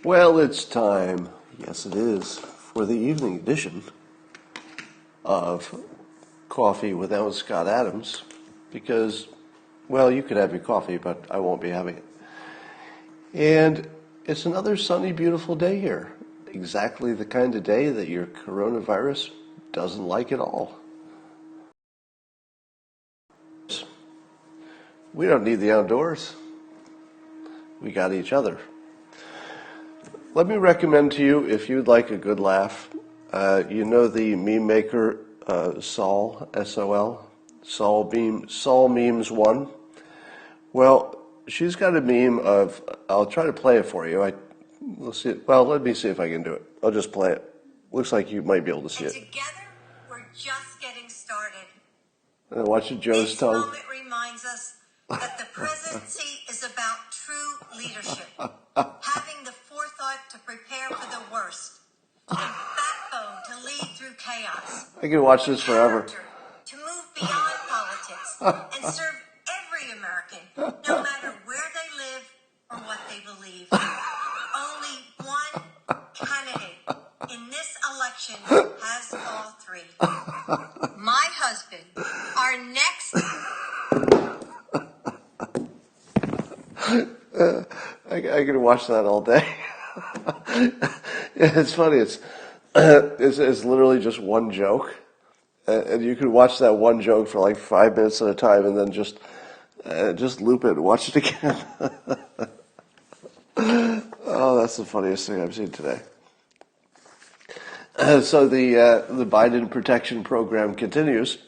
Well, it's time, yes it is, for the evening edition of Coffee Without Scott Adams, because, well, you could have your coffee, but I won't be having it. And it's another sunny, beautiful day here. Exactly the kind of day that your coronavirus doesn't like at all. We don't need the outdoors. We got each other. Let me recommend to you, if you'd like a good laugh, you know the meme maker Sol, S-O-L, Sol Memes 1? Well, she's got a meme of, I'll try to play it for you. Let's see it. Well, let me see if I can do it. I'll just play it. Looks like you might be able to see it. Together, we're just getting started. And watch Joe's tongue. This moment reminds us that the presidency is about true leadership. Having the forethought to prepare for the worst. And backbone to lead through chaos. I can watch this forever. To move beyond politics and serve every American, no matter where they live or what they believe. Only one candidate in this election has all three. My husband, our next... I can watch that all day. It's funny. It's literally just one joke, and you can watch that one joke for like 5 minutes at a time, and then just loop it and watch it again. Oh, that's the funniest thing I've seen today. So the Biden protection program continues.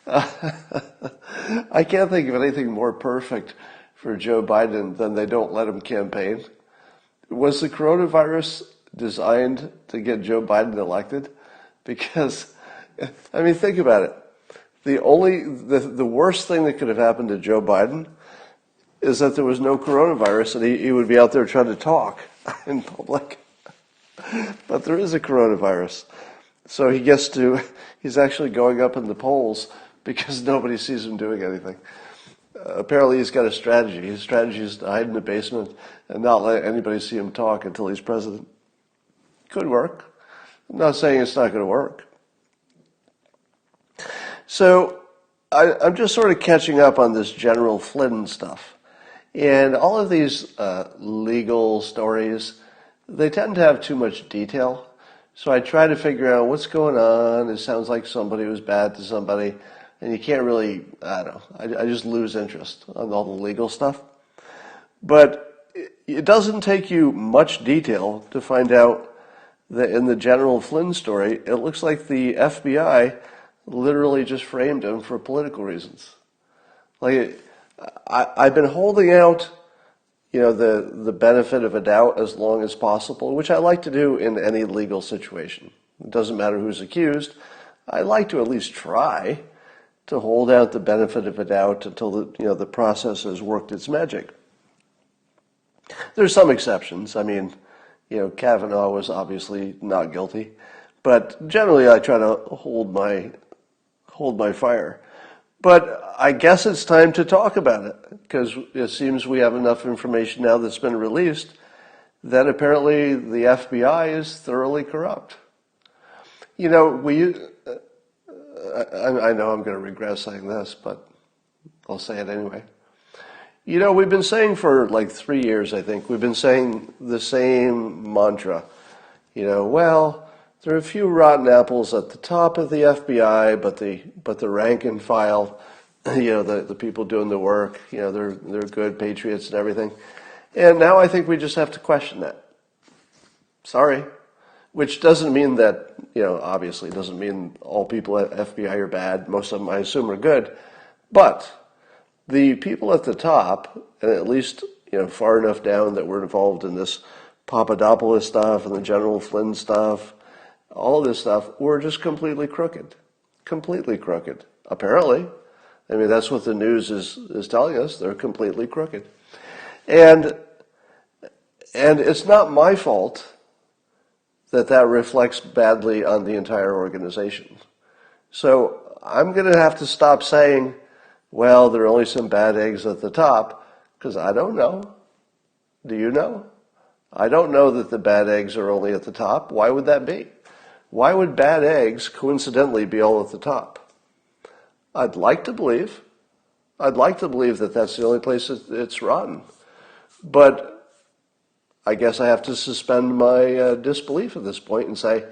I can't think of anything more perfect for Joe Biden than they don't let him campaign. Was the coronavirus designed to get Joe Biden elected? Because, I mean, think about it. The worst thing that could have happened to Joe Biden is that there was no coronavirus and he would be out there trying to talk in public. But there is a coronavirus. So he's actually going up in the polls because nobody sees him doing anything. Apparently he's got a strategy. His strategy is to hide in the basement and not let anybody see him talk until he's president. Could work. I'm not saying it's not going to work. So I'm just sort of catching up on this General Flynn stuff. And all of these legal stories, they tend to have too much detail. So I try to figure out what's going on. It sounds like somebody was bad to somebody. And you can't really, I don't know, I just lose interest on all the legal stuff. But it doesn't take you much detail to find out that in the General Flynn story, it looks like the FBI literally just framed him for political reasons. Like, I've been holding out, the benefit of a doubt as long as possible, which I like to do in any legal situation. It doesn't matter who's accused. I like to at least try to hold out the benefit of a doubt until the process has worked its magic. There's some exceptions. I mean, Kavanaugh was obviously not guilty, but generally I try to hold my fire. But I guess it's time to talk about it, because it seems we have enough information now that's been released that apparently the FBI is thoroughly corrupt. I know I'm going to regret saying this, but I'll say it anyway. We've been saying for like 3 years, I think, we've been saying the same mantra. Well, there are a few rotten apples at the top of the FBI, but the rank and file, the people doing the work, they're good patriots and everything. And now I think we just have to question that. Sorry. Which doesn't mean that, obviously doesn't mean all people at FBI are bad. Most of them, I assume, are good. But the people at the top, and at least, far enough down that we're involved in this Papadopoulos stuff and the General Flynn stuff, all this stuff, were just completely crooked. Completely crooked. Apparently. I mean, that's what the news is telling us. They're completely crooked. And it's not my fault that reflects badly on the entire organization. So I'm going to have to stop saying, well, there are only some bad eggs at the top, because I don't know. Do you know? I don't know that the bad eggs are only at the top. Why would that be? Why would bad eggs coincidentally be all at the top? I'd like to believe that that's the only place it's rotten. But I guess I have to suspend my disbelief at this point and say,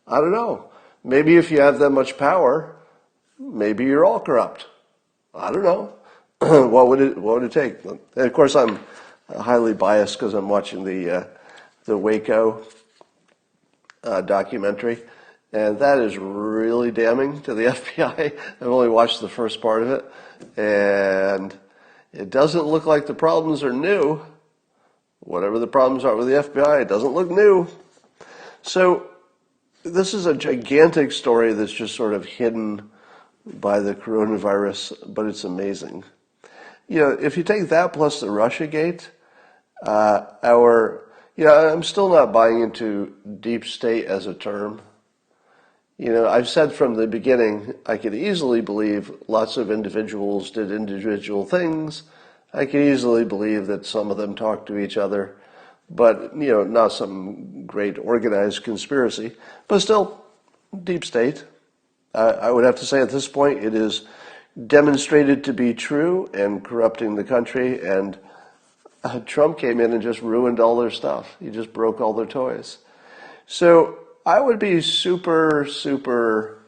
I don't know. Maybe if you have that much power, maybe you're all corrupt. I don't know. What would it take? And of course, I'm highly biased because I'm watching the Waco documentary, and that is really damning to the FBI. I've only watched the first part of it, and it doesn't look like the problems are new. Whatever the problems are with the FBI, it doesn't look new. So this is a gigantic story that's just sort of hidden by the coronavirus, but it's amazing. If you take that plus the Russiagate, I'm still not buying into deep state as a term. I've said from the beginning, I could easily believe lots of individuals did individual things. I could easily believe that some of them talked to each other, but, not some great organized conspiracy. But still, deep state. I would have to say at this point it is demonstrated to be true and corrupting the country, and Trump came in and just ruined all their stuff. He just broke all their toys. So I would be super, super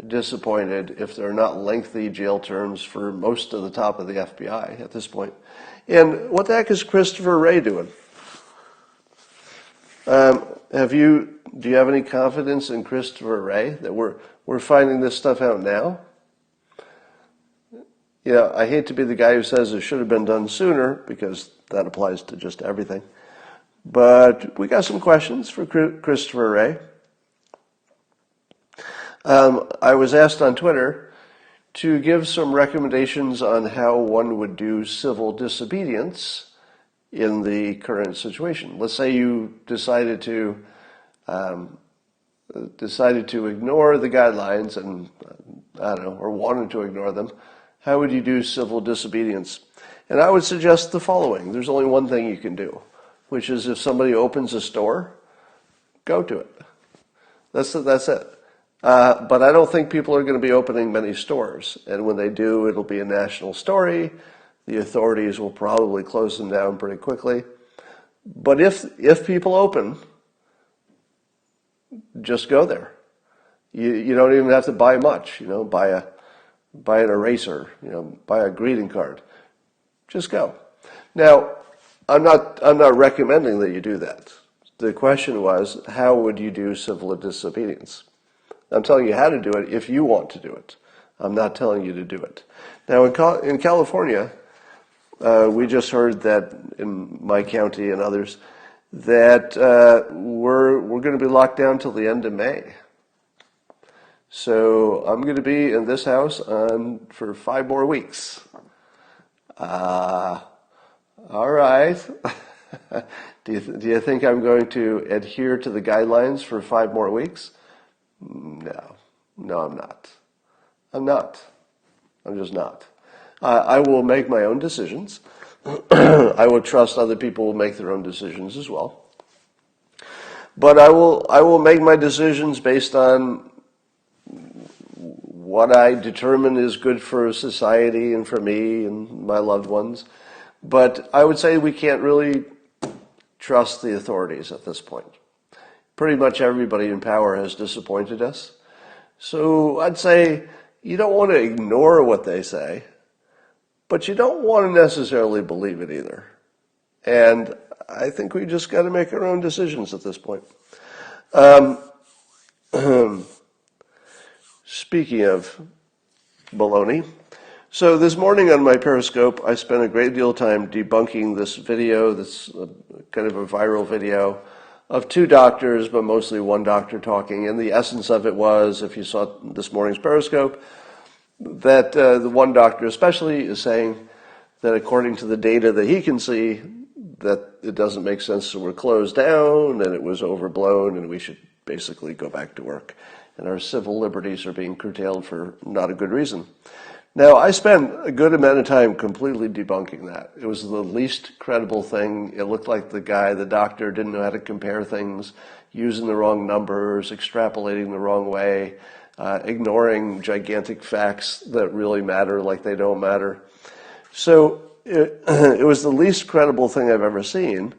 disappointed if there are not lengthy jail terms for most of the top of the FBI at this point. And what the heck is Christopher Wray doing? Do you have any confidence in Christopher Wray that we're finding this stuff out now? I hate to be the guy who says it should have been done sooner, because that applies to just everything. But we got some questions for Christopher Wray. I was asked on Twitter to give some recommendations on how one would do civil disobedience in the current situation. Let's say you decided to ignore the guidelines and, or wanted to ignore them. How would you do civil disobedience? And I would suggest the following. There's only one thing you can do, which is if somebody opens a store, go to it. That's it. But I don't think people are going to be opening many stores. And when they do, it'll be a national story. The authorities will probably close them down pretty quickly. But if people open, just go there. You don't even have to buy much. Buy an eraser. Buy a greeting card. Just go. Now, I'm not recommending that you do that. The question was, how would you do civil disobedience? I'm telling you how to do it if you want to do it. I'm not telling you to do it. Now, in California, we just heard that in my county and others that we're going to be locked down till the end of May. So I'm going to be in this house for 5 more weeks. All right. Do you think I'm going to adhere to the guidelines for 5 more weeks? No, I'm not. I'm just not. I will make my own decisions. I will trust other people will make their own decisions as well. But I will make my decisions based on what I determine is good for society and for me and my loved ones. But I would say we can't really trust the authorities at this point. Pretty much everybody in power has disappointed us. So I'd say you don't want to ignore what they say, but you don't want to necessarily believe it either. And I think we just got to make our own decisions at this point. Speaking of baloney, so this morning on my Periscope, I spent a great deal of time debunking this video, this kind of a viral video of 2 doctors, but mostly one doctor talking. And the essence of it was, if you saw this morning's Periscope, that the one doctor especially is saying that according to the data that he can see, that it doesn't make sense that we're closed down and it was overblown and we should basically go back to work. And our civil liberties are being curtailed for not a good reason. Now, I spent a good amount of time completely debunking that. It was the least credible thing. It looked like the doctor, didn't know how to compare things, using the wrong numbers, extrapolating the wrong way, ignoring gigantic facts that really matter like they don't matter. So it was the least credible thing I've ever seen,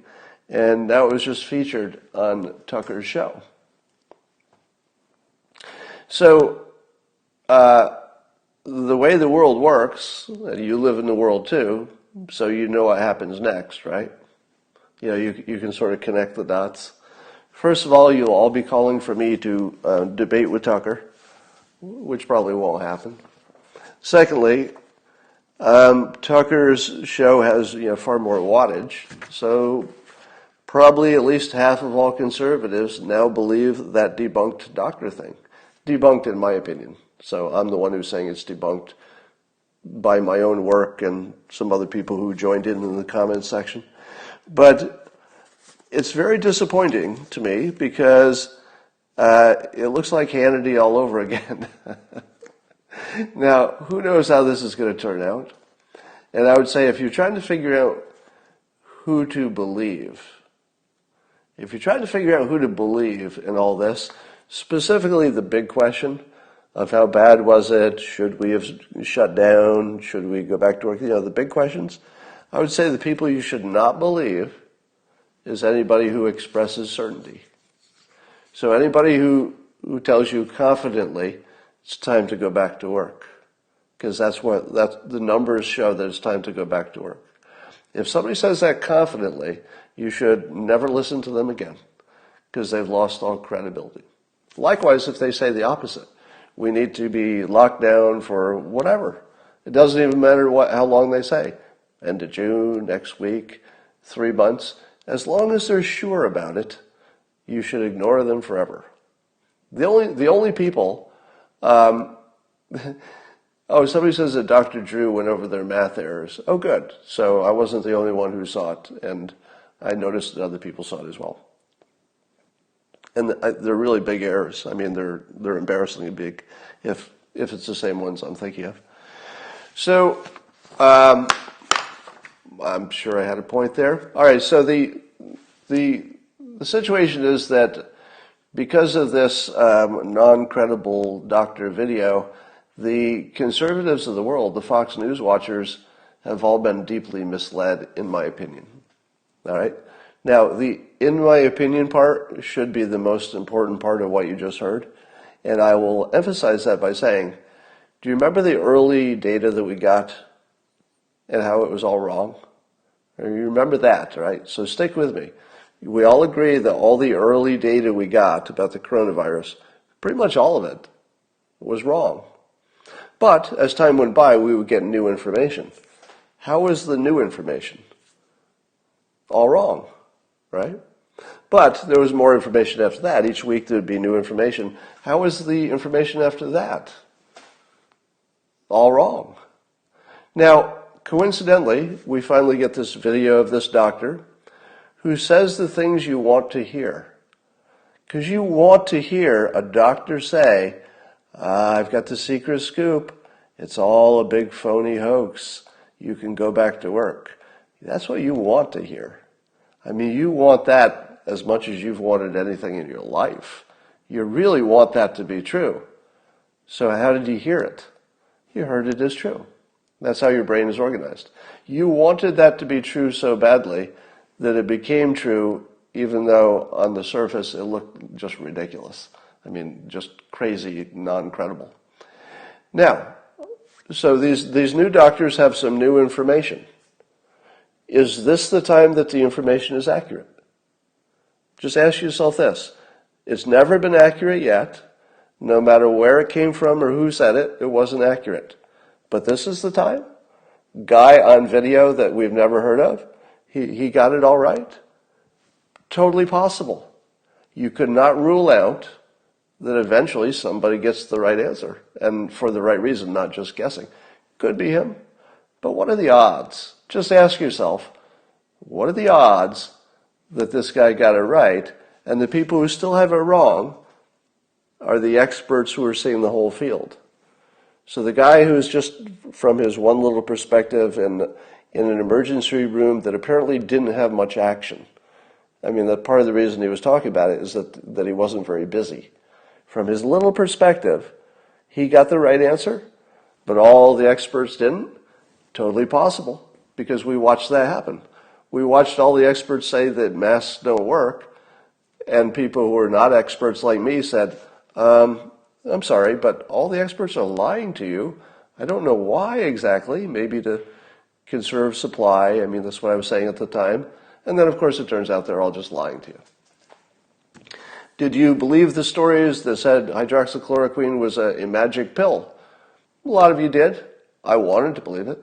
and that was just featured on Tucker's show. So the way the world works, and you live in the world too, so you know what happens next, right? You know, you can sort of connect the dots. First of all, you'll all be calling for me to debate with Tucker, which probably won't happen. Secondly, Tucker's show has far more wattage, so probably at least half of all conservatives now believe that debunked doctor thing. Debunked in my opinion. So I'm the one who's saying it's debunked by my own work and some other people who joined in the comments section. But it's very disappointing to me because it looks like Hannity all over again. Now, who knows how this is going to turn out? And I would say if you're trying to figure out who to believe, if you're trying to figure out who to believe in all this, specifically the big question of how bad was it, should we have shut down, should we go back to work, the big questions, I would say the people you should not believe is anybody who expresses certainty. So anybody who tells you confidently it's time to go back to work, because that's the numbers show that it's time to go back to work. If somebody says that confidently, you should never listen to them again, because they've lost all credibility. Likewise, if they say the opposite, we need to be locked down for whatever. It doesn't even matter how long they say. End of June, next week, 3 months. As long as they're sure about it, you should ignore them forever. The only people, somebody says that Dr. Drew went over their math errors. Oh, good. So I wasn't the only one who saw it, and I noticed that other people saw it as well. And they're really big errors. I mean, they're embarrassingly big if it's the same ones I'm thinking of. So I'm sure I had a point there. All right, so the situation is that because of this non-credible doctor video, the conservatives of the world, the Fox News watchers, have all been deeply misled, in my opinion. All right? Now, the in my opinion part should be the most important part of what you just heard, and I will emphasize that by saying, do you remember the early data that we got and how it was all wrong? You remember that, right? So stick with me. We all agree that all the early data we got about the coronavirus, pretty much all of it, was wrong. But as time went by, we would get new information. How was the new information? All wrong, right? But there was more information after that. Each week there would be new information. How was the information after that? All wrong. Now, coincidentally, we finally get this video of this doctor who says the things you want to hear. Because you want to hear a doctor say, I've got the secret scoop. It's all a big phony hoax. You can go back to work. That's what you want to hear. I mean, you want that as much as you've wanted anything in your life. You really want that to be true. So how did you hear it? You heard it as true. That's how your brain is organized. You wanted that to be true so badly that it became true, even though on the surface it looked just ridiculous. I mean, just crazy, non-credible. Now, so these new doctors have some new information. Is this the time that the information is accurate? Just ask yourself this. It's never been accurate yet. No matter where it came from or who said it, it wasn't accurate. But this is the time? Guy on video that we've never heard of, he got it all right? Totally possible. You could not rule out that eventually somebody gets the right answer, and for the right reason, not just guessing. Could be him. But what are the odds? Just ask yourself, what are the odds that this guy got it right, and the people who still have it wrong are the experts who are seeing the whole field? So the guy who's just from his one little perspective in an emergency room that apparently didn't have much action. I mean, that part of the reason he was talking about it is that he wasn't very busy. From his little perspective, he got the right answer, but all the experts didn't. Totally possible, because we watched that happen. We watched all the experts say that masks don't work, and people who are not experts like me said, I'm sorry, but all the experts are lying to you. I don't know why exactly, maybe to conserve supply. I mean, that's what I was saying at the time. And then, of course, it turns out they're all just lying to you. Did you believe the stories that said hydroxychloroquine was a magic pill? A lot of you did. I wanted to believe it.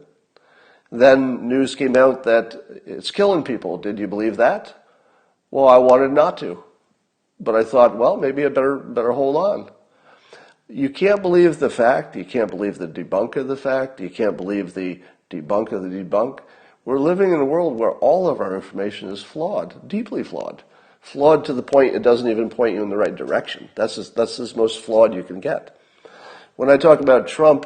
Then news came out that it's killing people. Did you believe that? Well, I wanted not to. But I thought, well, maybe I better hold on. You can't believe the fact. You can't believe the debunk of the fact. You can't believe the debunk of the debunk. We're living in a world where all of our information is flawed, deeply flawed. Flawed to the point it doesn't even point you in the right direction. That's the most flawed you can get. When I talk about Trump,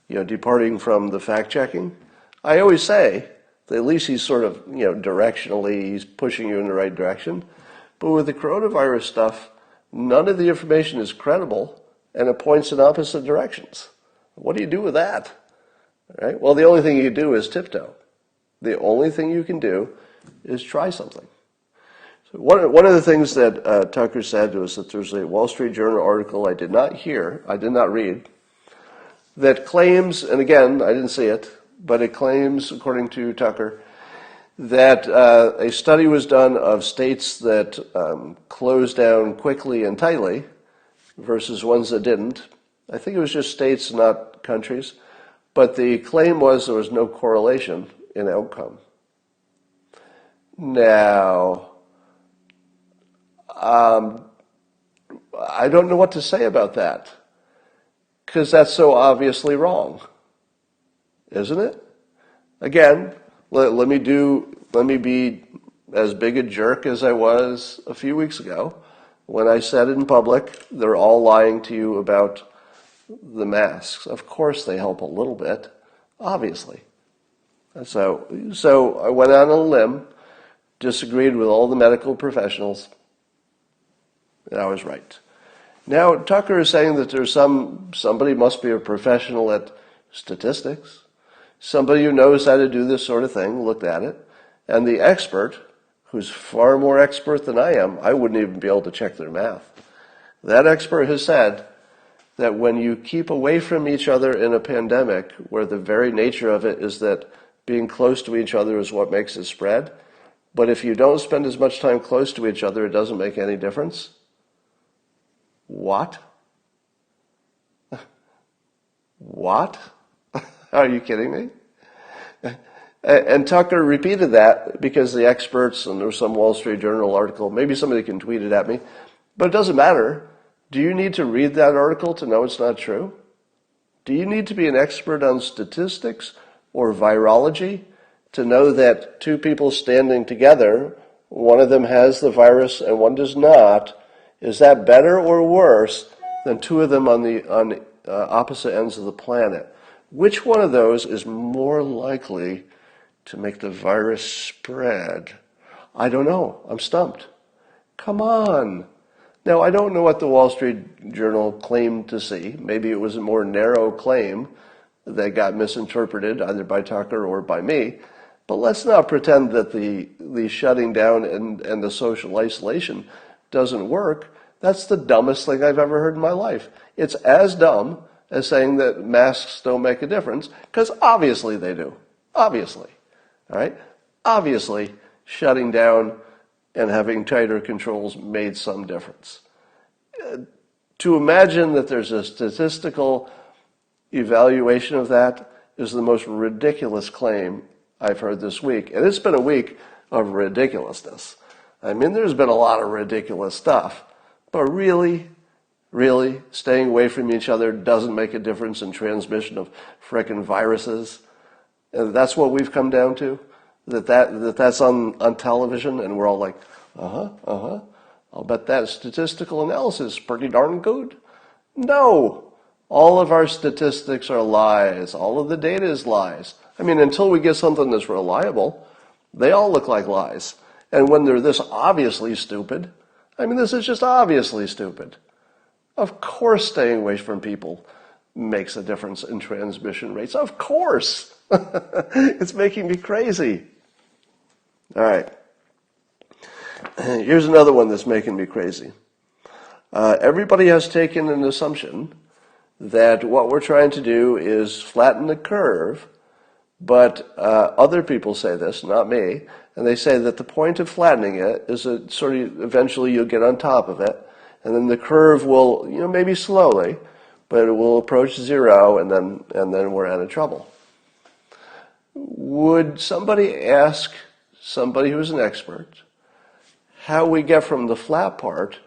departing from the fact-checking, I always say that at least he's sort of, directionally, he's pushing you in the right direction. But with the coronavirus stuff, none of the information is credible, and it points in opposite directions. What do you do with that? Right? Well, the only thing you do is tiptoe. The only thing you can do is try something. So one of the things that Tucker said was that there's a Wall Street Journal article I did not read, that claims, and again, I didn't see it, but it claims, according to Tucker, that a study was done of states that closed down quickly and tightly versus ones that didn't. I think it was just states, not countries. But the claim was there was no correlation in outcome. Now, I don't know what to say about that, because that's so obviously wrong, isn't it? Again, let me be as big a jerk as I was a few weeks ago when I said in public, they're all lying to you about the masks. Of course they help a little bit, obviously. And so I went out on a limb, disagreed with all the medical professionals, and I was right. Now, Tucker is saying that there's somebody must be a professional at statistics, somebody who knows how to do this sort of thing, looked at it, and the expert, who's far more expert than I am, I wouldn't even be able to check their math. That expert has said that when you keep away from each other in a pandemic, where the very nature of it is that being close to each other is what makes it spread, but if you don't spend as much time close to each other, it doesn't make any difference. What? What? Are you kidding me? And Tucker repeated that because the experts, and there was some Wall Street Journal article, maybe somebody can tweet it at me, but it doesn't matter. Do you need to read that article to know it's not true? Do you need to be an expert on statistics or virology to know that two people standing together, one of them has the virus and one does not? Is that better or worse than two of them on opposite ends of the planet? Which one of those is more likely to make the virus spread? I don't know. I'm stumped. Come on. Now, I don't know what the Wall Street Journal claimed to see. Maybe it was a more narrow claim that got misinterpreted either by Tucker or by me. But let's not pretend that the shutting down and the social isolation doesn't work. That's the dumbest thing I've ever heard in my life. It's as dumb as saying that masks don't make a difference, because obviously they do. Obviously. All right? Obviously, shutting down and having tighter controls made some difference. To imagine that there's a statistical evaluation of that is the most ridiculous claim I've heard this week. And it's been a week of ridiculousness. I mean, there's been a lot of ridiculous stuff. But really, staying away from each other doesn't make a difference in transmission of frickin' viruses. And that's what we've come down to. That's on television, and we're all like, I'll bet that statistical analysis is pretty darn good. No, All of our statistics are lies. All of the data is lies. I mean, until we get something that's reliable, they all look like lies. And when they're this obviously stupid, I mean, this is just obviously stupid. Of course staying away from people makes a difference in transmission rates. Of course. It's making me crazy. All right. Here's another one that's making me crazy. Everybody has taken an assumption that what we're trying to do is flatten the curve, but other people say this, not me, and they say that the point of flattening it is that sort of eventually you'll get on top of it, and then the curve will, maybe slowly, but it will approach zero, and then we're out of trouble. Would somebody ask somebody who's an expert how we get from the flat part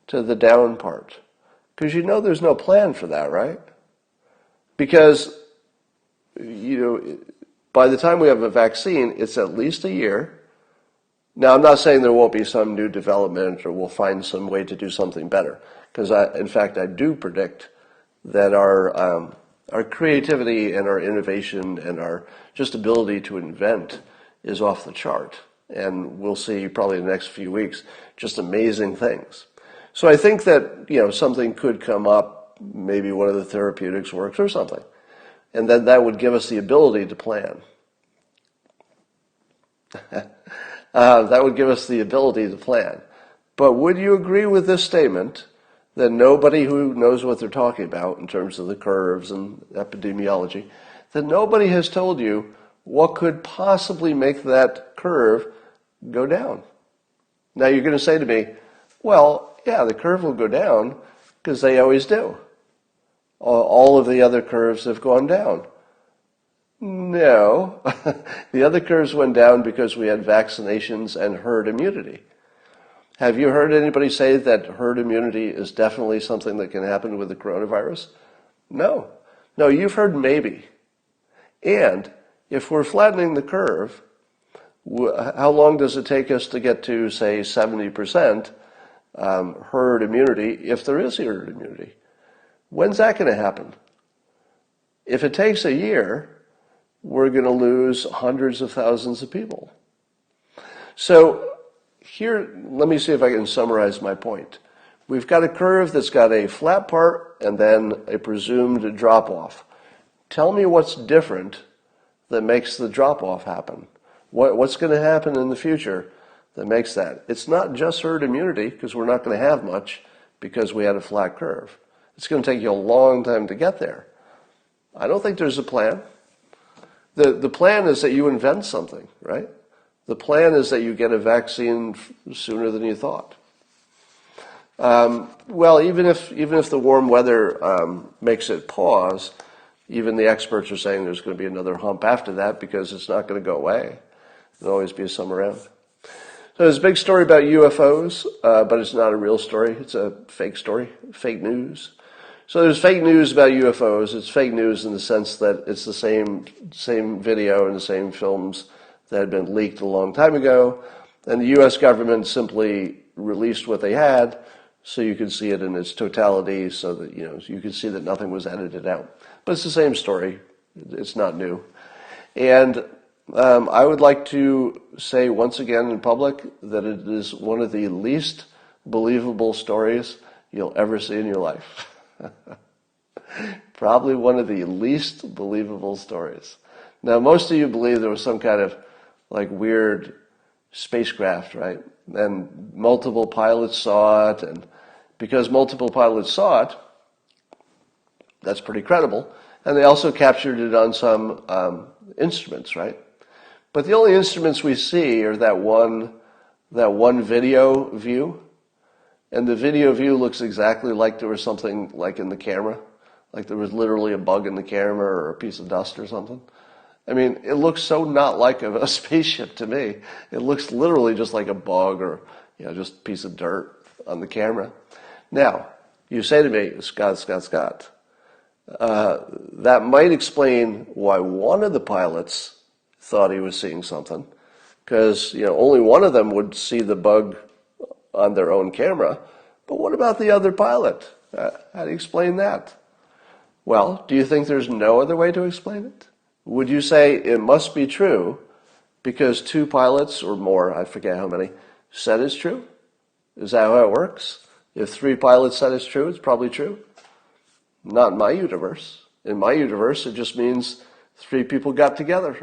to the down part? Because there's no plan for that, right? Because, by the time we have a vaccine, it's at least a year. Now, I'm not saying there won't be some new development or we'll find some way to do something better. Because, in fact, I do predict that our creativity and our innovation and our just ability to invent is off the chart. And we'll see probably in the next few weeks just amazing things. So I think that, something could come up, maybe one of the therapeutics works or something. And then that would give us the ability to plan. That would give us the ability to plan. But would you agree with this statement that nobody who knows what they're talking about in terms of the curves and epidemiology, that nobody has told you what could possibly make that curve go down? Now you're going to say to me, well, yeah, the curve will go down because they always do. All of the other curves have gone down. No, the other curves went down because we had vaccinations and herd immunity. Have you heard anybody say that herd immunity is definitely something that can happen with the coronavirus? No. No, you've heard maybe. And if we're flattening the curve, how long does it take us to get to, say, 70% herd immunity, if there is herd immunity? When's that going to happen? If it takes a year, we're going to lose hundreds of thousands of people. So here, let me see if I can summarize my point. We've got a curve that's got a flat part and then a presumed drop-off. Tell me what's different that makes the drop-off happen. What's going to happen in the future that makes that? It's not just herd immunity, because we're not going to have much because we had a flat curve. It's going to take you a long time to get there. I don't think there's a plan. The plan is that you invent something, right? The plan is that you get a vaccine sooner than you thought. Well, even if the warm weather makes it pause, even the experts are saying there's going to be another hump after that because it's not going to go away. There'll always be some around. So there's a big story about UFOs, but it's not a real story. It's a fake story, fake news. So there's fake news about UFOs. It's fake news in the sense that it's the same video and the same films that had been leaked a long time ago, and the U.S. government simply released what they had so you could see it in its totality, so that you could see that nothing was edited out. But it's the same story. It's not new. And I would like to say once again in public that it is one of the least believable stories you'll ever see in your life. Probably one of the least believable stories. Now, most of you believe there was some kind of weird spacecraft, right? And multiple pilots saw it, and because multiple pilots saw it, that's pretty credible. And they also captured it on some instruments, right? But the only instruments we see are that one video view. And the video view looks exactly like there was something in the camera. Like there was literally a bug in the camera or a piece of dust or something. I mean, it looks so not like a spaceship to me. It looks literally just like a bug or just a piece of dirt on the camera. Now, you say to me, Scott, that might explain why one of the pilots thought he was seeing something, because only one of them would see the bug on their own camera. But what about the other pilot? How do you explain that? Well, do you think there's no other way to explain it? Would you say it must be true because two pilots or more, I forget how many, said it's true? Is that how it works? If three pilots said it's true, it's probably true? Not in my universe. In my universe, it just means three people got together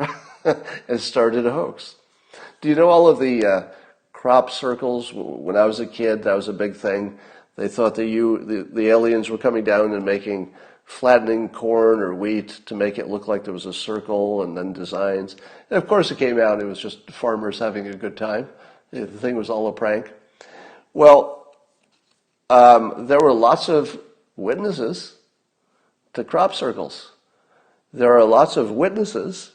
and started a hoax. Do you know all of the crop circles? When I was a kid, that was a big thing. They thought the aliens were coming down and making flattening corn or wheat to make it look like there was a circle and then designs. And of course it came out, it was just farmers having a good time. The thing was all a prank. Well, there were lots of witnesses to crop circles. There are lots of witnesses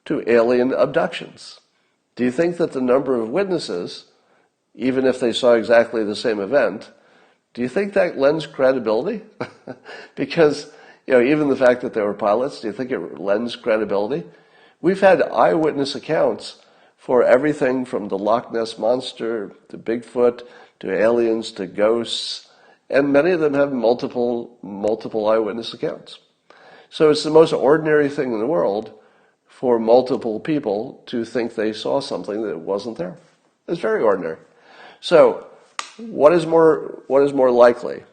to alien abductions. Do you think that the number of witnesses, even if they saw exactly the same event, do you think that lends credibility? Because, even the fact that they were pilots, do you think it lends credibility? We've had eyewitness accounts for everything from the Loch Ness Monster to Bigfoot to aliens to ghosts, and many of them have multiple eyewitness accounts. So it's the most ordinary thing in the world for multiple people to think they saw something that wasn't there. It's very ordinary. So what is more likely?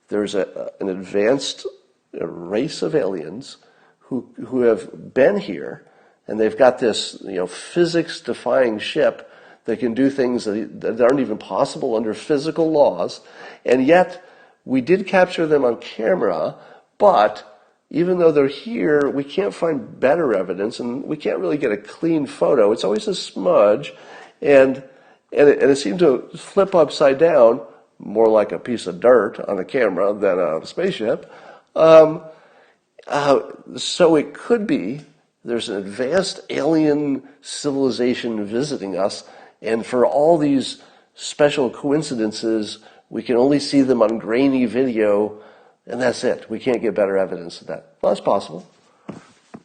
There's an advanced race of aliens who have been here, and they've got this physics-defying ship that can do things that aren't even possible under physical laws, and yet we did capture them on camera, but even though they're here, we can't find better evidence, and we can't really get a clean photo. It's always a smudge, and it seemed to flip upside down, more like a piece of dirt on a camera than a spaceship. So it could be there's an advanced alien civilization visiting us, and for all these special coincidences, we can only see them on grainy video, and that's it. We can't get better evidence of that. Well, that's possible.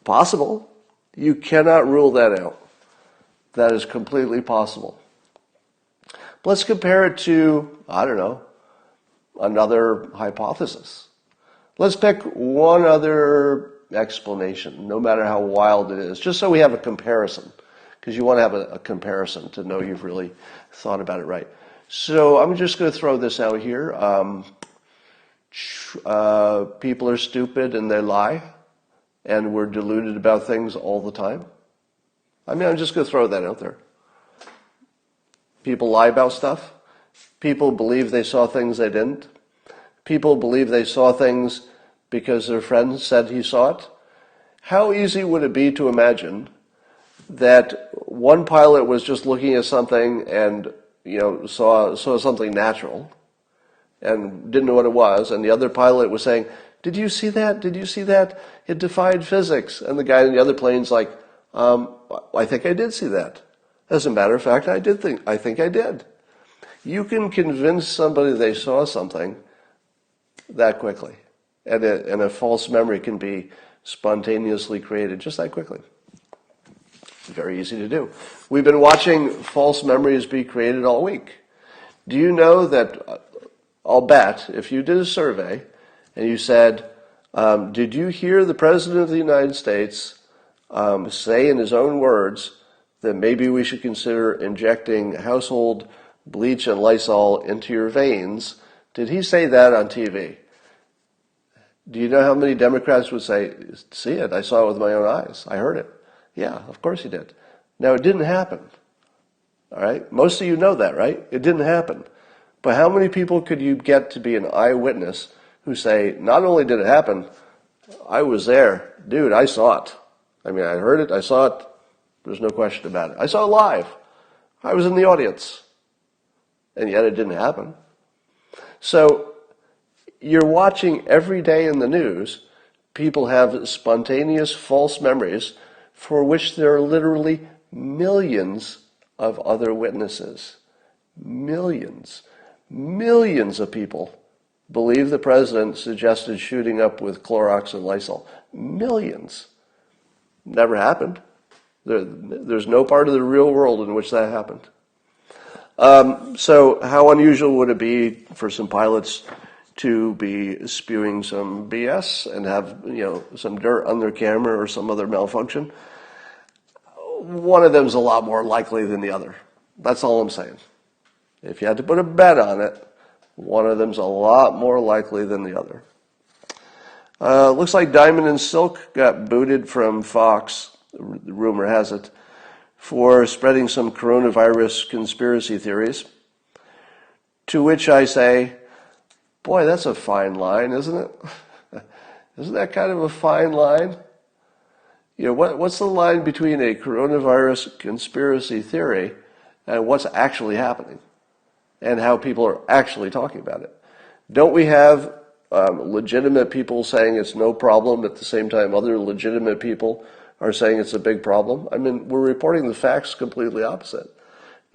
Possible. You cannot rule that out. That is completely possible. Let's compare it to, another hypothesis. Let's pick one other explanation, no matter how wild it is, just so we have a comparison, because you want to have a comparison to know you've really thought about it right. So I'm just going to throw this out here. People are stupid and they lie, and we're deluded about things all the time. I'm just going to throw that out there. People lie about stuff. People believe they saw things they didn't. People believe they saw things because their friend said he saw it. How easy would it be to imagine that one pilot was just looking at something and saw something natural and didn't know what it was, and the other pilot was saying, "Did you see that? Did you see that? It defied physics." And the guy in the other plane's like, "I think I did see that. As a matter of fact, I think I did." You can convince somebody they saw something that quickly, and a false memory can be spontaneously created just that quickly. Very easy to do. We've been watching false memories be created all week. Do you know that, I'll bet, if you did a survey and you said, did you hear the President of the United States say in his own words that maybe we should consider injecting household bleach and Lysol into your veins? Did he say that on TV? Do you know how many Democrats would say, "See it, I saw it with my own eyes, I heard it"? Yeah, of course he did. Now, it didn't happen. All right? Most of you know that, right? It didn't happen. But how many people could you get to be an eyewitness who say, not only did it happen, I was there. Dude, I saw it. I heard it, I saw it. There's no question about it. I saw it live. I was in the audience. And yet it didn't happen. So, you're watching every day in the news, people have spontaneous false memories for which there are literally millions of other witnesses. Millions of people believe the president suggested shooting up with Clorox and Lysol. Millions. Never happened. There's no part of the real world in which that happened. So how unusual would it be for some pilots to be spewing some BS and have, some dirt on their camera or some other malfunction. One of them is a lot more likely than the other. That's all I'm saying. If you had to put a bet on it, one of them's a lot more likely than the other. Looks like Diamond and Silk got booted from Fox, the rumor has it, for spreading some coronavirus conspiracy theories. To which I say, boy, that's a fine line, isn't it? Isn't that kind of a fine line? What's the line between a coronavirus conspiracy theory and what's actually happening and how people are actually talking about it? Don't we have legitimate people saying it's no problem at the same time other legitimate people are saying it's a big problem? I mean, we're reporting the facts completely opposite.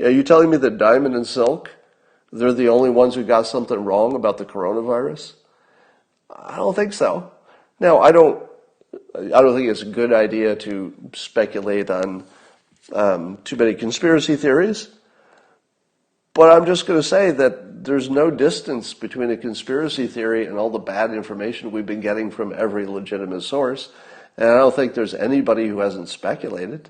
Are you telling me that Diamond and Silk, they're the only ones who got something wrong about the coronavirus? I don't think so. Now, I don't think it's a good idea to speculate on too many conspiracy theories, but I'm just going to say that there's no distance between a conspiracy theory and all the bad information we've been getting from every legitimate source, and I don't think there's anybody who hasn't speculated.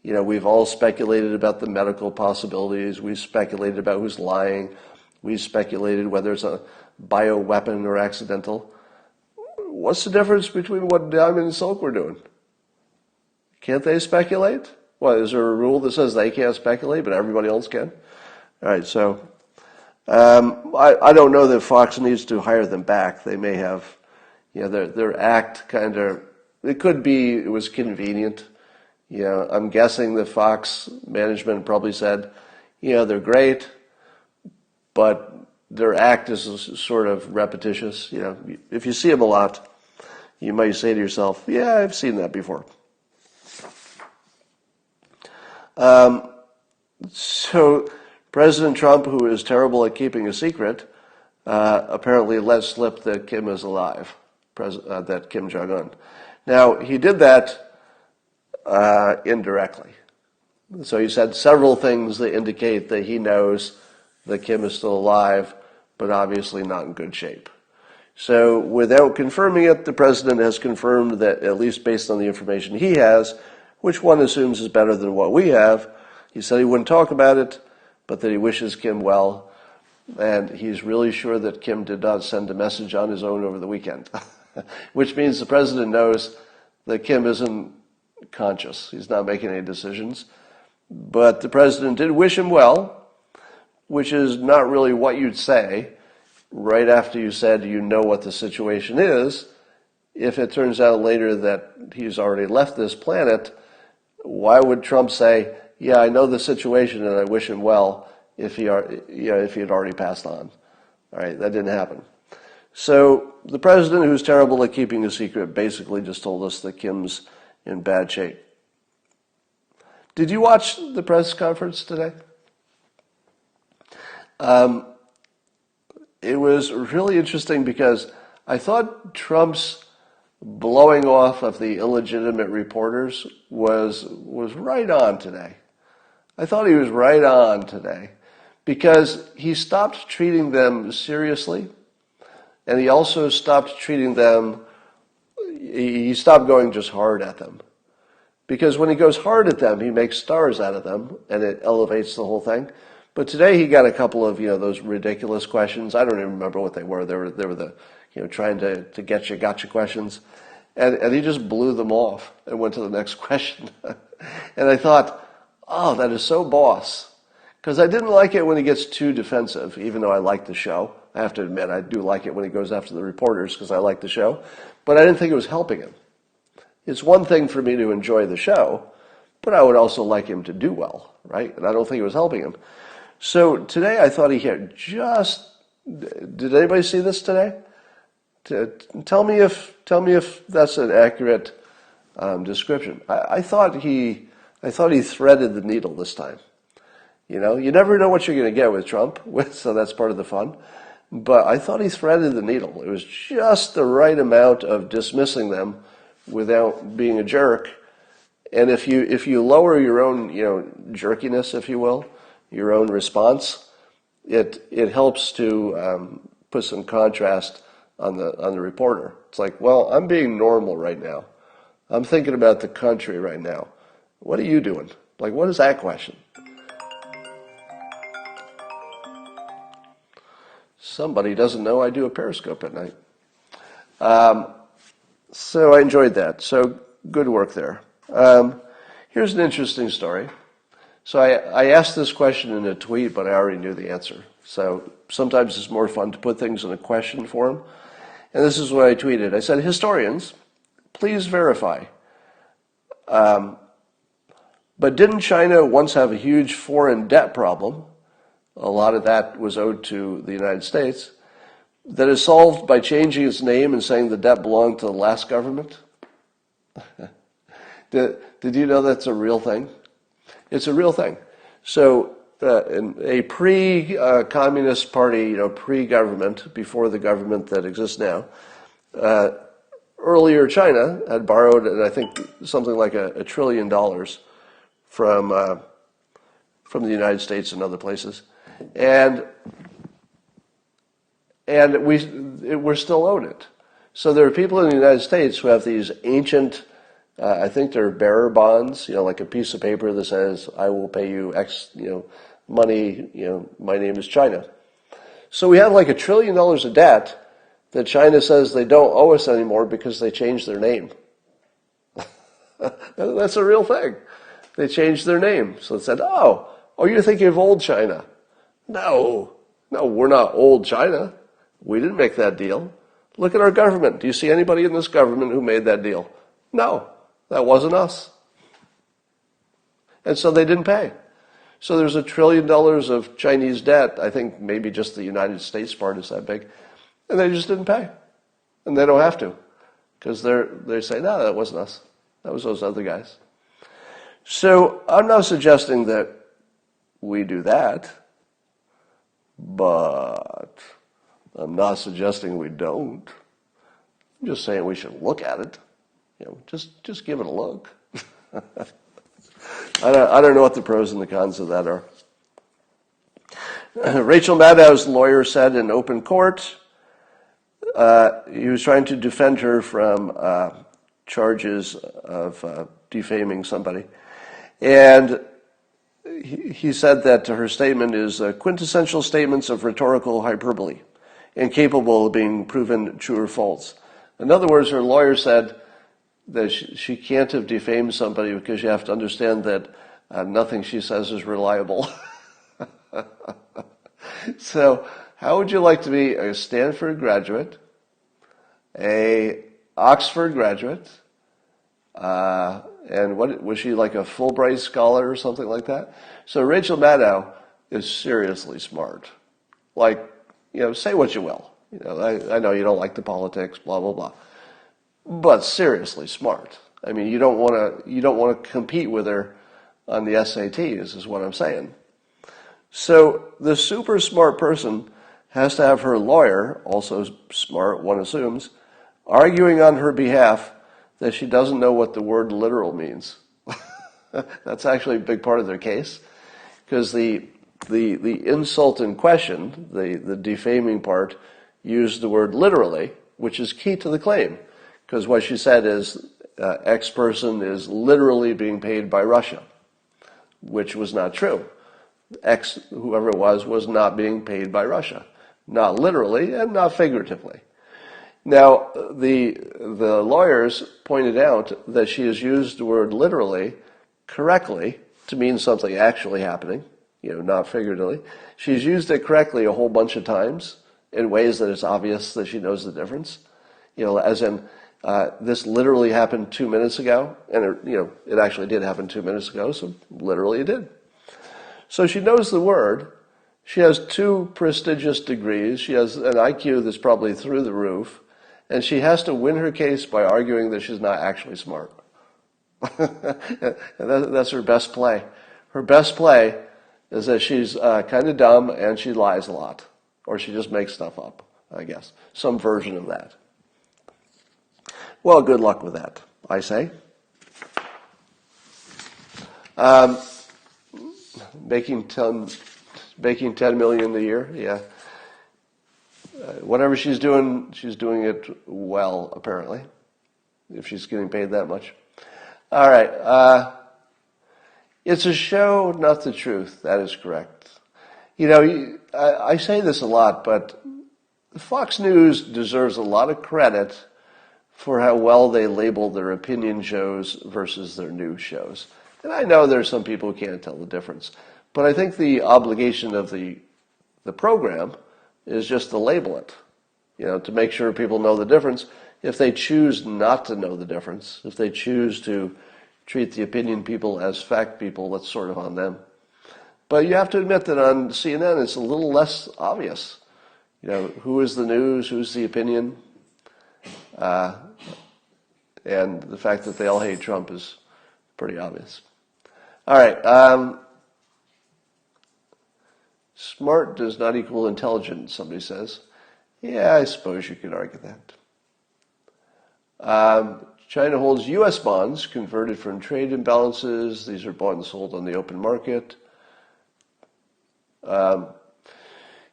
We've all speculated about the medical possibilities. We've speculated about who's lying. We've speculated whether it's a bioweapon or accidental. What's the difference between what Diamond and Silk were doing? Can't they speculate? What, is there a rule that says they can't speculate, but everybody else can? All right, so I don't know that Fox needs to hire them back. They may have, their act kind of, it could be it was convenient. I'm guessing the Fox management probably said, they're great, but their act is sort of repetitious. If you see them a lot, you might say to yourself, yeah, I've seen that before. So President Trump, who is terrible at keeping a secret, apparently let slip that Kim is alive, that Kim Jong Un. Now, he did that indirectly. So he said several things that indicate that he knows that Kim is still alive, but obviously not in good shape. So without confirming it, the president has confirmed that, at least based on the information he has, which one assumes is better than what we have, he said he wouldn't talk about it, but that he wishes Kim well, and he's really sure that Kim did not send a message on his own over the weekend, which means the president knows that Kim isn't conscious. He's not making any decisions. But the president did wish him well, which is not really what you'd say right after you said you know what the situation is. If it turns out later that he's already left this planet, why would Trump say, yeah, I know the situation and I wish him well if he had already passed on? All right, that didn't happen. So the president, who's terrible at keeping a secret, basically just told us that Kim's in bad shape. Did you watch the press conference today? It was really interesting because I thought Trump's blowing off of the illegitimate reporters was right on today. I thought he was right on today because he stopped treating them seriously, and he also stopped treating them, he stopped going just hard at them. Because when he goes hard at them, he makes stars out of them, and it elevates the whole thing. But today he got a couple of, those ridiculous questions. I don't even remember what they were. They were the, trying to get you, gotcha questions. And he just blew them off and went to the next question. And I thought, oh, that is so boss. Because I didn't like it when he gets too defensive, even though I like the show. I have to admit, I do like it when he goes after the reporters because I like the show. But I didn't think it was helping him. It's one thing for me to enjoy the show, but I would also like him to do well, right? And I don't think it was helping him. So today I thought he had did anybody see this today? Tell me if that's an accurate description. I thought he threaded the needle this time. You never know what you're going to get with Trump, so that's part of the fun. But I thought he threaded the needle. It was just the right amount of dismissing them without being a jerk. And if you lower your own, jerkiness, if you will, your own response, it helps to put some contrast on the reporter. It's like, well, I'm being normal right now. I'm thinking about the country right now. What are you doing? Like, what is that question? Somebody doesn't know I do a Periscope at night. So I enjoyed that. So good work there. Here's an interesting story. So I asked this question in a tweet, but I already knew the answer. So sometimes it's more fun to put things in a question form. And this is what I tweeted. I said, historians, please verify. But didn't China once have a huge foreign debt problem? A lot of that was owed to the United States. That is solved by changing its name and saying the debt belonged to the last government? Did you know that's a real thing? It's a real thing. So in a pre-communist party, pre-government, before the government that exists now, earlier China had borrowed, and I think something like $1 trillion from the United States and other places, and we're still owed it. So there are people in the United States who have these ancient, I think they're bearer bonds, like a piece of paper that says, I will pay you X, money, my name is China. So we have like $1 trillion of debt that China says they don't owe us anymore because they changed their name. That's a real thing. They changed their name. So it said, oh, you're thinking of old China. No, we're not old China. We didn't make that deal. Look at our government. Do you see anybody in this government who made that deal? No, that wasn't us. And so they didn't pay. So there's $1 trillion of Chinese debt. I think maybe just the United States part is that big. And they just didn't pay. And they don't have to. Because they say, no, that wasn't us. That was those other guys. So I'm not suggesting that we do that. But I'm not suggesting we don't. I'm just saying we should look at it. Just give it a look. I don't know what the pros and the cons of that are. Rachael Maddow's lawyer said in open court he was trying to defend her from charges of defaming somebody. And he said that her statement is quintessential statements of rhetorical hyperbole, incapable of being proven true or false. In other words, her lawyer said that she can't have defamed somebody because you have to understand that nothing she says is reliable. So how would you like to be a Stanford graduate, a Oxford graduate, and what was she, like a Fulbright scholar or something like that? So Rachael Maddow is seriously smart. Like, say what you will. I know you don't like the politics, blah blah blah, but seriously smart. I mean, you don't want to compete with her on the SATs, is what I'm saying. So the super smart person has to have her lawyer, also smart, one assumes, arguing on her behalf that she doesn't know what the word literal means. That's actually a big part of their case, because the insult in question, the defaming part, used the word literally, which is key to the claim, because what she said is X person is literally being paid by Russia, which was not true. X, whoever it was not being paid by Russia, not literally and not figuratively. Now, the lawyers pointed out that she has used the word literally correctly to mean something actually happening, not figuratively. She's used it correctly a whole bunch of times in ways that it's obvious that she knows the difference. As in, this literally happened 2 minutes ago, and it actually did happen 2 minutes ago, so literally it did. So she knows the word. She has 2 prestigious degrees. She has an IQ that's probably through the roof. And she has to win her case by arguing that she's not actually smart. And that's her best play. Her best play is that she's kind of dumb and she lies a lot. Or she just makes stuff up, I guess. Some version of that. Well, good luck with that, I say. Making 10 million a year, yeah. Whatever she's doing it well, apparently, if she's getting paid that much. All right. It's a show, not the truth. That is correct. You know, I say this a lot, but Fox News deserves a lot of credit for how well they label their opinion shows versus their news shows. And I know there's some people who can't tell the difference. But I think the obligation of the program is just to label it, you know, to make sure people know the difference. If they choose not to know the difference, if they choose to treat the opinion people as fact people, that's sort of on them. But you have to admit that on CNN it's a little less obvious. You know, who is the news, who's the opinion, and the fact that they all hate Trump is pretty obvious. All right. Smart does not equal intelligent, somebody says. Yeah, I suppose you could argue that. China holds U.S. bonds converted from trade imbalances. These are bought and sold on the open market.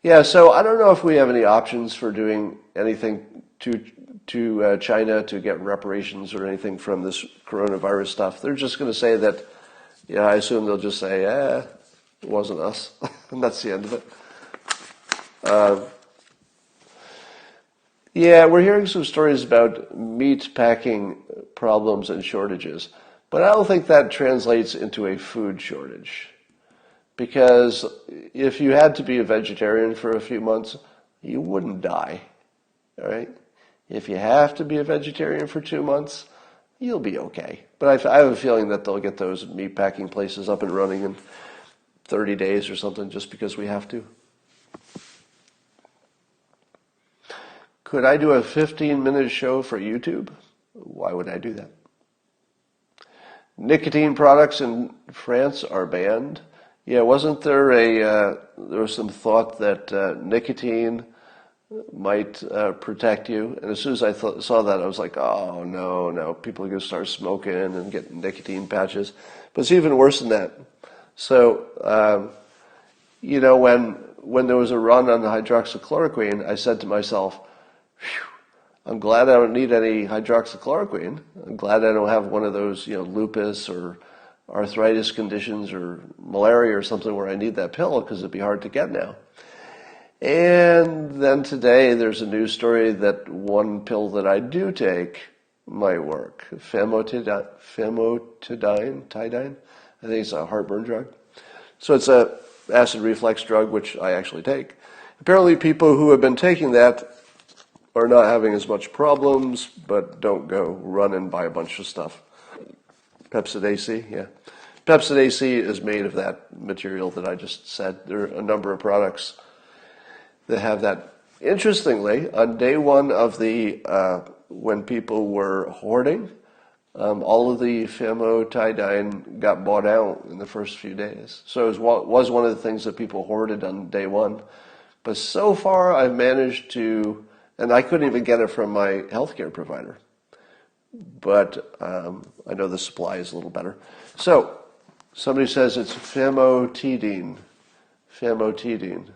Yeah, so I don't know if we have any options for doing anything to China to get reparations or anything from this coronavirus stuff. They're just going to say that, yeah, I assume they'll just say, it wasn't us. And that's the end of it. Yeah, we're hearing some stories about meat packing problems and shortages, but I don't think that translates into a food shortage. Because if you had to be a vegetarian for a few months, you wouldn't die, all right? If you have to be a vegetarian for 2 months, you'll be okay. But I have a feeling that they'll get those meat packing places up and running in 30 days or something just because we have to. Could I do a 15-minute show for YouTube? Why would I do that? Nicotine products in France are banned. Yeah, wasn't there there was some thought that nicotine might protect you? And as soon as I saw that, I was like, oh, no, people are going to start smoking and get nicotine patches. But it's even worse than that. So, you know, when there was a run on the hydroxychloroquine, I said to myself, I'm glad I don't need any hydroxychloroquine. I'm glad I don't have one of those, you know, lupus or arthritis conditions or malaria or something where I need that pill because it'd be hard to get now. And then today there's a news story that one pill that I do take might work. Famotidine, I think it's a heartburn drug. So it's a acid reflux drug, which I actually take. Apparently people who have been taking that are not having as much problems, but don't go run and buy a bunch of stuff. Pepsid AC, yeah. Pepsid AC is made of that material that I just said. There are a number of products that have that. Interestingly, on day one of the, when people were hoarding, all of the famotidine got bought out in the first few days. So it was one of the things that people hoarded on day one. But so far I've managed to, and I couldn't even get it from my healthcare provider. But I know the supply is a little better. So somebody says it's famotidine. Famotidine.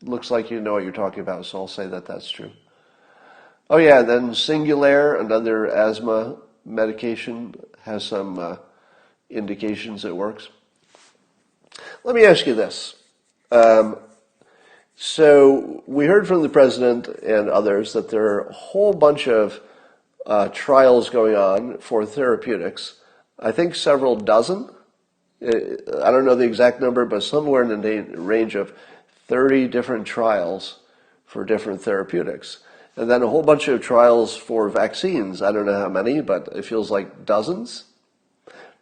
Looks like you know what you're talking about, so I'll say that that's true. Oh yeah, then Singulair, another asthma medication, has some indications it works. Let me ask you this. So we heard from the president and others that there are a whole bunch of trials going on for therapeutics. I think several dozen. I don't know the exact number, but somewhere in the range of 30 different trials for different therapeutics. And then a whole bunch of trials for vaccines. I don't know how many, but it feels like dozens.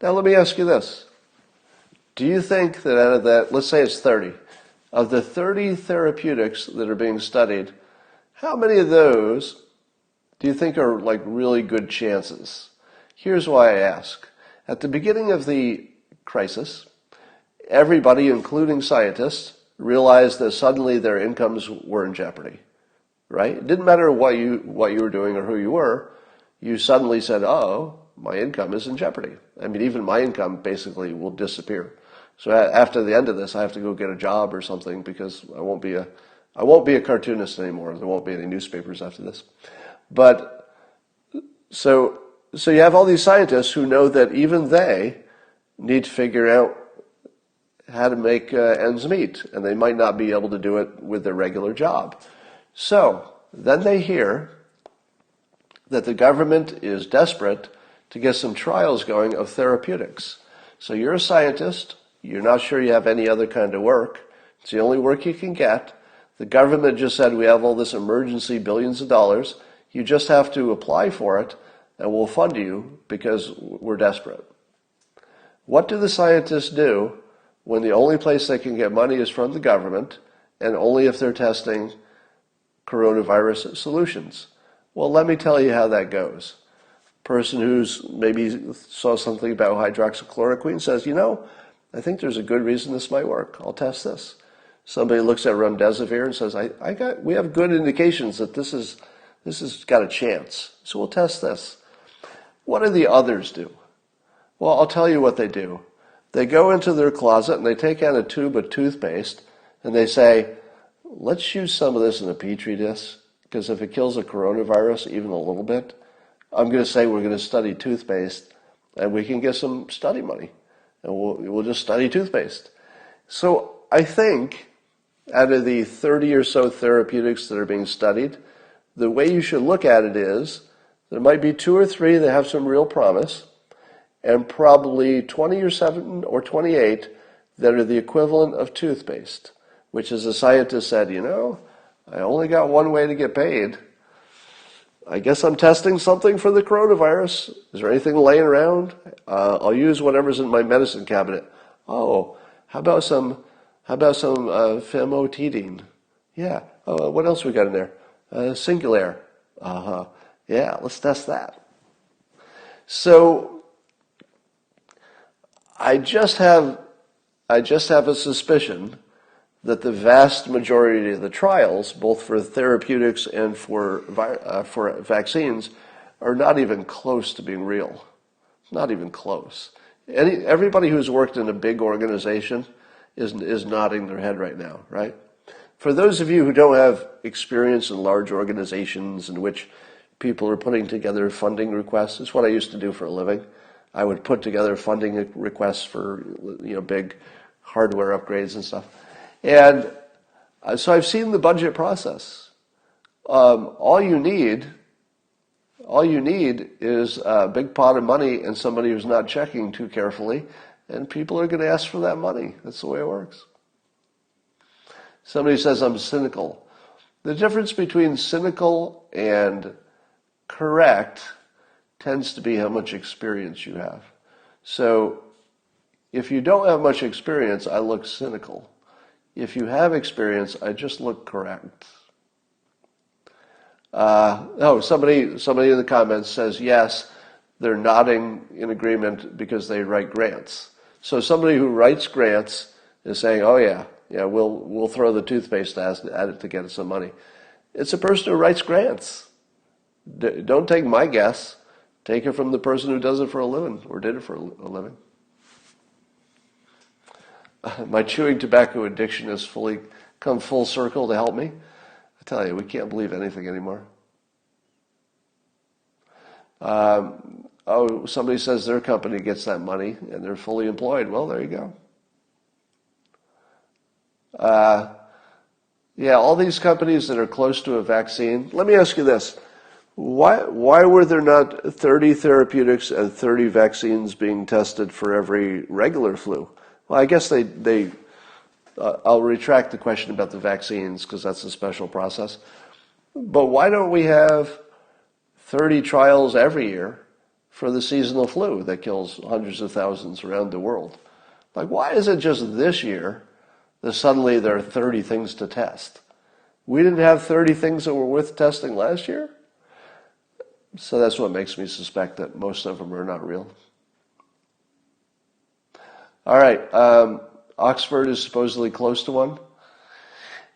Now let me ask you this. Do you think that out of that, let's say it's 30, of the 30 therapeutics that are being studied, how many of those do you think are like really good chances? Here's why I ask. At the beginning of the crisis, everybody, including scientists, realized that suddenly their incomes were in jeopardy, right? It didn't matter what you were doing or who you were. You suddenly said, oh, my income is in jeopardy. I mean, even my income basically will disappear. So after the end of this, I have to go get a job or something because I won't be I won't be a cartoonist anymore. There won't be any newspapers after this. But so you have all these scientists who know that even they need to figure out how to make ends meet, and they might not be able to do it with their regular job. So then they hear that the government is desperate to get some trials going of therapeutics. So you're a scientist, you're not sure you have any other kind of work, it's the only work you can get. The government just said we have all this emergency billions of dollars, you just have to apply for it and we'll fund you because we're desperate. What do the scientists do when the only place they can get money is from the government and only if they're testing coronavirus solutions? Well, let me tell you how that goes. Person who's maybe saw something about hydroxychloroquine says, I think there's a good reason this might work. I'll test this. Somebody looks at remdesivir and says, we have good indications that this has got a chance. So we'll test this. What do the others do? Well, I'll tell you what they do. They go into their closet and they take out a tube of toothpaste and they say, let's use some of this in a petri dish, because if it kills a coronavirus even a little bit, I'm going to say we're going to study toothpaste and we can get some study money and we'll just study toothpaste. So I think out of the 30 or so therapeutics that are being studied, the way you should look at it is there might be 2 or 3 that have some real promise, and probably 27 or 28 that are the equivalent of toothpaste, which, as a scientist said, I only got one way to get paid. I guess I'm testing something for the coronavirus. Is there anything laying around? I'll use whatever's in my medicine cabinet. Oh, how about some famotidine? Yeah. Oh, what else we got in there? Singulair. Yeah, let's test that. So I just have a suspicion that the vast majority of the trials, both for therapeutics and for vaccines, are not even close to being real. Not even close. Everybody who's worked in a big organization is nodding their head right now, right? For those of you who don't have experience in large organizations in which people are putting together funding requests, it's what I used to do for a living. I would put together funding requests for big hardware upgrades and stuff. And so I've seen the budget process. All you need is a big pot of money and somebody who's not checking too carefully, and people are going to ask for that money. That's the way it works. Somebody says I'm cynical. The difference between cynical and correct tends to be how much experience you have. So if you don't have much experience, I look cynical. If you have experience, I just look correct. Somebody in the comments says, yes, they're nodding in agreement because they write grants. So somebody who writes grants is saying, oh yeah, we'll throw the toothpaste at it to get us some money. It's a person who writes grants. Don't take my guess. Take it from the person who does it for a living, or did it for a living. My chewing tobacco addiction has come full circle to help me. I tell you, we can't believe anything anymore. Somebody says their company gets that money and they're fully employed. Well, there you go. All these companies that are close to a vaccine. Let me ask you this. Why were there not 30 therapeutics and 30 vaccines being tested for every regular flu? Well, I guess I'll retract the question about the vaccines because that's a special process. But why don't we have 30 trials every year for the seasonal flu that kills hundreds of thousands around the world? Like, why is it just this year that suddenly there are 30 things to test? We didn't have 30 things that were worth testing last year? So that's what makes me suspect that most of them are not real. All right, Oxford is supposedly close to one.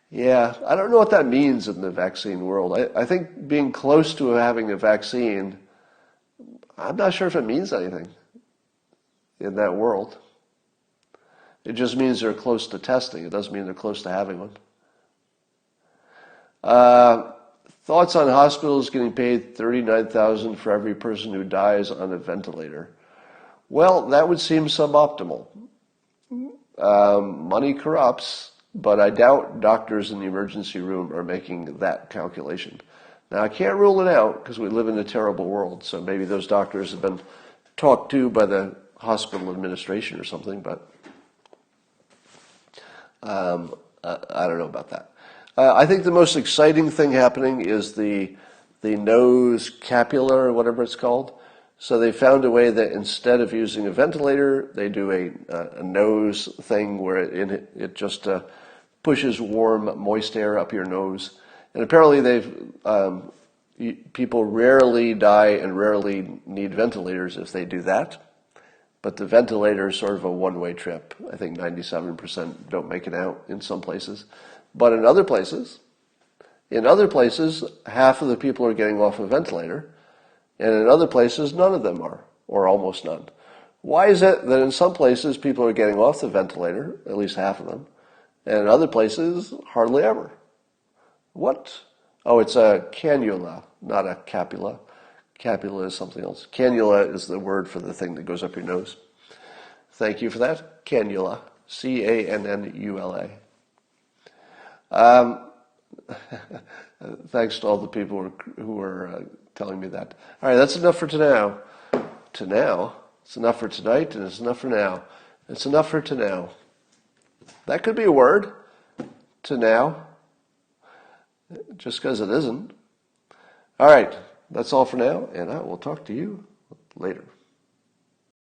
Yeah, I don't know what that means in the vaccine world. I think being close to having a vaccine, I'm not sure if it means anything in that world. It just means they're close to testing. It doesn't mean they're close to having one. Thoughts on hospitals getting paid $39,000 for every person who dies on a ventilator? Well, that would seem suboptimal. Money corrupts, but I doubt doctors in the emergency room are making that calculation. Now, I can't rule it out because we live in a terrible world, so maybe those doctors have been talked to by the hospital administration or something, but I don't know about that. I think the most exciting thing happening is the nose capula or whatever it's called. So they found a way that instead of using a ventilator, they do a nose thing where it just pushes warm, moist air up your nose. And apparently people rarely die and rarely need ventilators if they do that. But the ventilator is sort of a one-way trip. I think 97% don't make it out in some places. But in other places, half of the people are getting off a ventilator, and in other places, none of them are, or almost none. Why is it that in some places people are getting off the ventilator, at least half of them, and in other places, hardly ever? What? Oh, it's a cannula, not a capula. Capula is something else. Cannula is the word for the thing that goes up your nose. Thank you for that. Cannula. Cannula. Thanks to all the people who are telling me that. All right, that's enough for now. To now? It's enough for tonight, and it's enough for now. It's enough for to now. That could be a word. To now. Just because it isn't. All right, that's all for now, and I will talk to you later.